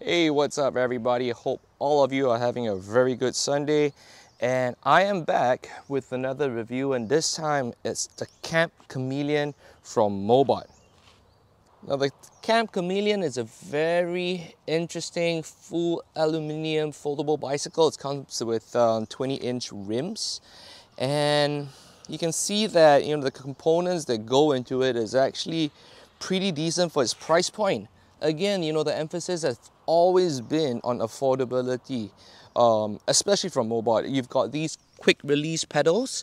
Hey, what's up everybody? Hope all of you are having a very good Sunday. And I am back with another review, and this time it's the Camp Chameleon from Mobot. Now the Camp Chameleon is a very interesting full aluminum foldable bicycle. It comes with 20-inch rims, and you can see that the components that go into it is actually pretty decent for its price point. Again, the emphasis has always been on affordability, especially from Mobot. You've got these quick release pedals.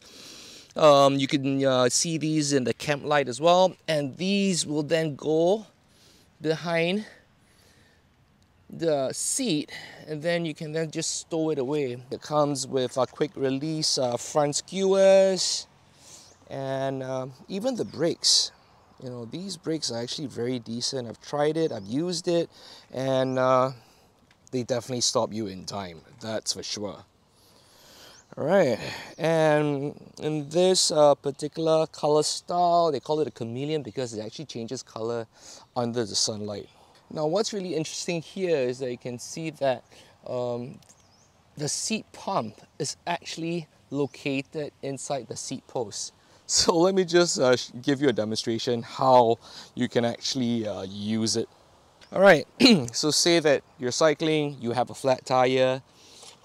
You can see these in the camp light as well, and these will then go behind the seat, and then you can then just stow it away. It comes with a quick release front skewers, and even the brakes. These brakes are actually very decent. I've tried it, I've used it, and they definitely stop you in time, that's for sure. Alright, and in this particular color style, they call it a chameleon because it actually changes color under the sunlight. Now what's really interesting here is that you can see that the seat pump is actually located inside the seat post. So let me just give you a demonstration how you can actually use it. Alright, so say that you're cycling, you have a flat tire,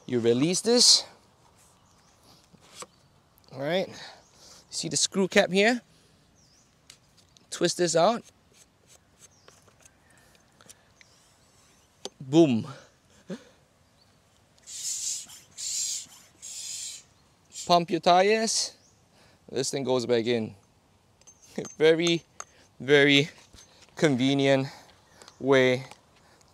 you release this. Alright, see the screw cap here? Twist this out. Boom. Pump your tires. This thing goes back in. Very, very convenient way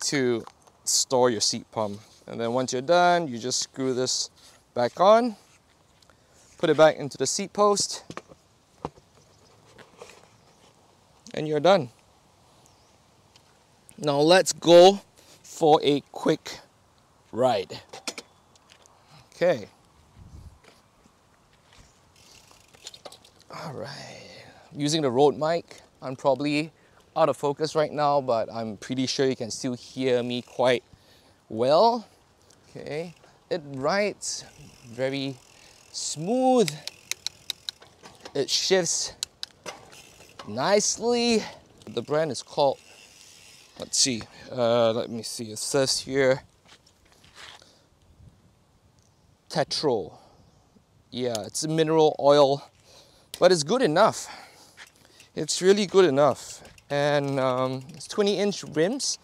to store your seat pump. And then once you're done, you just screw this back on, put it back into the seat post, and you're done. Now let's go for a quick ride. Okay. Alright, using the Rode mic. I'm probably out of focus right now, but I'm pretty sure you can still hear me quite well. Okay, it rides very smooth. It shifts nicely. The brand is called, let's see, let me see, it says here Tetro. Yeah, it's a mineral oil, but it's good enough. It's really good enough. And it's 20-inch rims.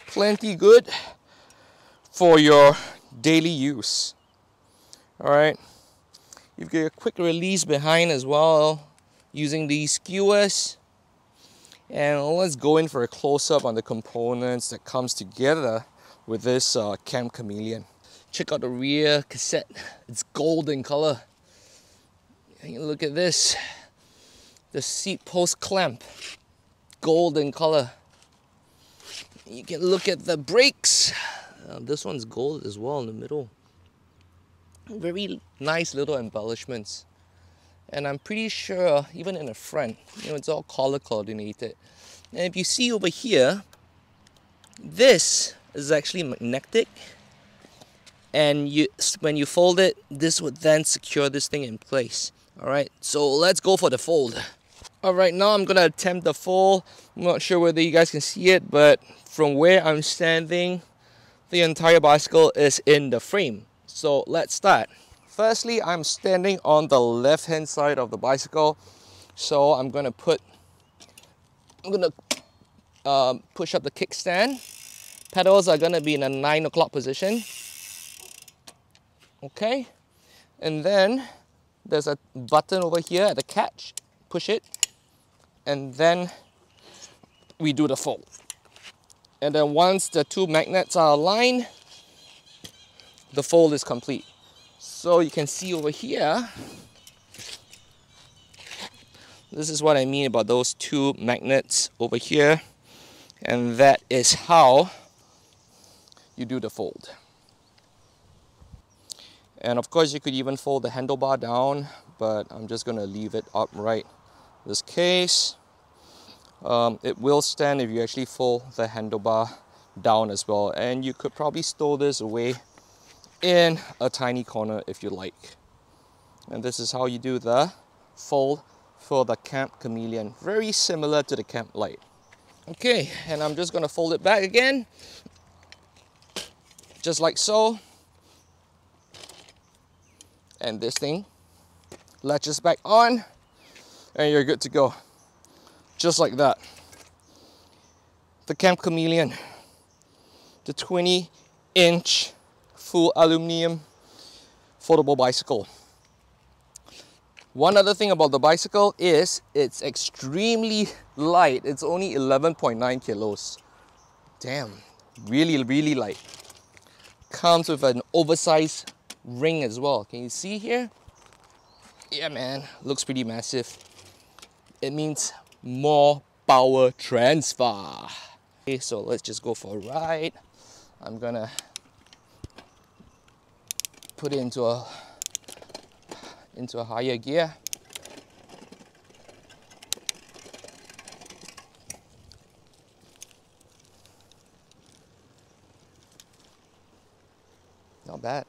Plenty good for your daily use. Alright. You've got a quick release behind as well using these skewers. And let's go in for a close-up on the components that comes together with this Camp Chameleon. Check out the rear cassette. It's gold in color. Look at this, the seat post clamp, golden color. You can look at the brakes. This one's gold as well in the middle. Very nice little embellishments. And I'm pretty sure even in the front, it's all color coordinated. And if you see over here, this is actually magnetic. And when you fold it, this would then secure this thing in place. Alright, so let's go for the fold. Alright, now I'm gonna attempt the fold. I'm not sure whether you guys can see it, but from where I'm standing, the entire bicycle is in the frame. So let's start. Firstly, I'm standing on the left hand side of the bicycle. So I'm gonna push up the kickstand. Pedals are gonna be in a 9 o'clock position. Okay, and then there's a button over here at the catch. Push it, and then we do the fold. And then once the two magnets are aligned, the fold is complete. So you can see over here, this is what I mean about those two magnets over here, and that is how you do the fold. And of course you could even fold the handlebar down, but I'm just going to leave it upright in this case. It will stand if you actually fold the handlebar down as well, and you could probably store this away in a tiny corner if you like. And this is how you do the fold for the Camp Chameleon, very similar to the Camp Light. Okay, and I'm just gonna fold it back again, just like so. And this thing latches back on, and you're good to go. Just like that. The Camp Chameleon, the 20-inch full aluminum foldable bicycle. One other thing about the bicycle is it's extremely light. It's only 11.9 kilos. Damn, really, really light. Comes with an oversized ring as well. Can you see here? Yeah, man, looks pretty massive. It means more power transfer. Okay, so let's just go for a ride. I'm gonna put it into a higher gear. Not bad.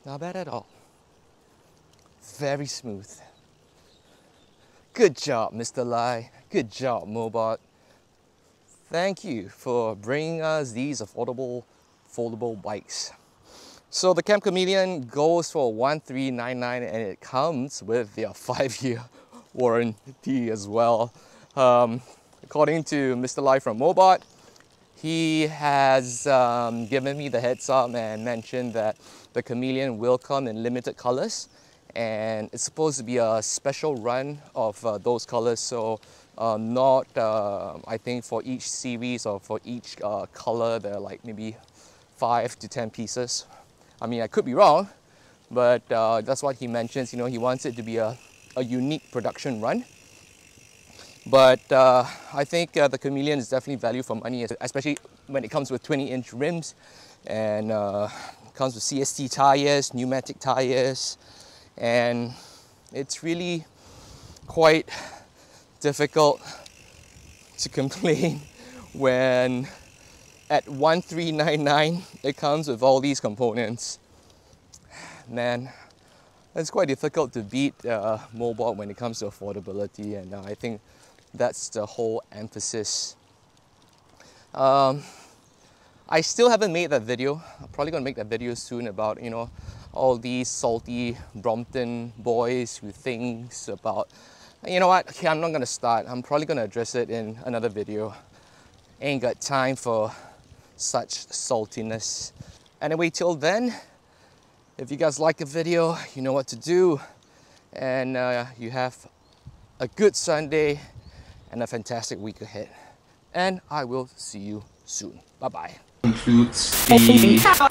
Not bad at all. Very smooth. Good job, Mr. Lai. Good job, Mobot. Thank you for bringing us these affordable foldable bikes. So the Camp Chameleon goes for $1,399, and it comes with their 5-year warranty as well. According to Mr. Lai from Mobot, he has given me the heads up and mentioned that the Chameleon will come in limited colors, and it's supposed to be a special run of those colors. So not, I think for each series or for each color, there are like maybe 5 to 10 pieces. I mean, I could be wrong, but that's what he mentions. You know, he wants it to be a unique production run. But I think the Chameleon is definitely value for money, especially when it comes with 20-inch rims, and comes with CST tires, pneumatic tires, and it's really quite difficult to complain when at $1,399 it comes with all these components. Man, it's quite difficult to beat Mobot when it comes to affordability, and I think that's the whole emphasis. I still haven't made that video. I'm probably gonna make that video soon about, you know, all these salty Brompton boys who thinks about, you know what, okay, I'm not gonna start. I'm probably gonna address it in another video. Ain't got time for such saltiness. Anyway, till then, if you guys like the video, you know what to do. And you have a good Sunday and a fantastic week ahead. And I will see you soon. Bye-bye. Includes the